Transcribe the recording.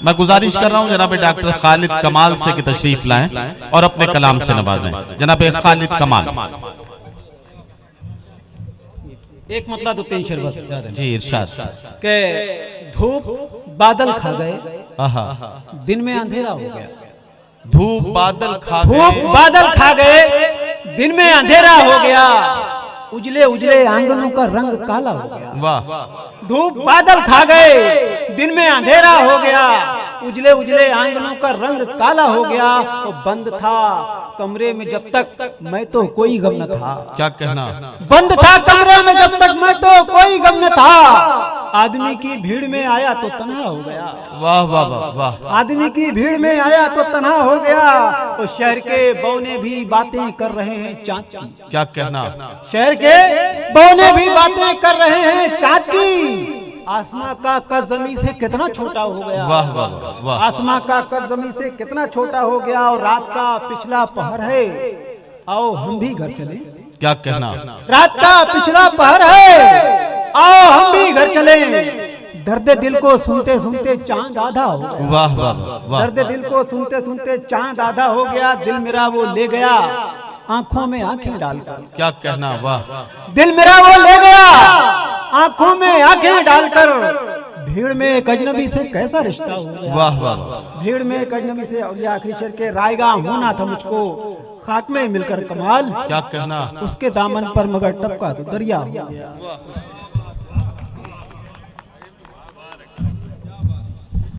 मैं गुजारिश कर रहा हूँ जनाब डॉक्टर खालिद कमाल से कि तशरीफ लाएं और अपने कलाम से नवाजें। जनाब खालिद कमाल। एक मतलब तो तीन शेर बस जी इरशाद। के धूप बादल खा गए, दिन में अंधेरा हो गया। धूप बादल खा गए, धूप बादल खा गए, दिन में अंधेरा हो गया। उजले उजले आंगनों का रंग काला हो गया। वाह। धूप बादल खा गए, दिन में अंधेरा हो गया। उजले उजले आंगनों का रंग काला हो गया। वो बंद था कमरे में जब तक मैं तो कोई गम न था। क्या कहना। बंद था कमरे में जब तक मैं तो कोई गम न था। आदमी की भीड़ में आया तो तन्हा हो गया। वाह वाह वाह वाह। आदमी की भीड़ में आया तो तन्हा हो गया। और शहर के बौने भी बातें कर रहे हैं चाँद की। क्या कहना। शहर के बौने भी बातें कर रहे हैं चाँद की। आसमां का कद जमीन से कितना छोटा हो गया। वाह वाह वाह। आसमां का कद जमीन से कितना छोटा हो गया। और रात का पिछला पहर है, आओ हम भी घर चले। क्या कहना। रात का पिछला पहर है, आओ हम भी घर चले। दर्द दिल को सुनते सुनते चांद आधा हो गया। वाह वाह वाह। दर्द दिल को सुनते सुनते चांद आधा हो गया। दिल मेरा वो ले गया आंखों में आंखें डालकर। क्या कहना। वाह। दिल मेरा वो ले गया आंखों में आंखें डालकर। भीड़ में एक अजनबी से कैसा रिश्ता हो गया। वाह वाह। भीड़ में एक अजनबी से। और ये आखिरी शेर के रायगा होना था मुझको खाक में मिलकर कमाल। क्या कहना। उसके दामन पर मगर टपका तो दरिया हो गया।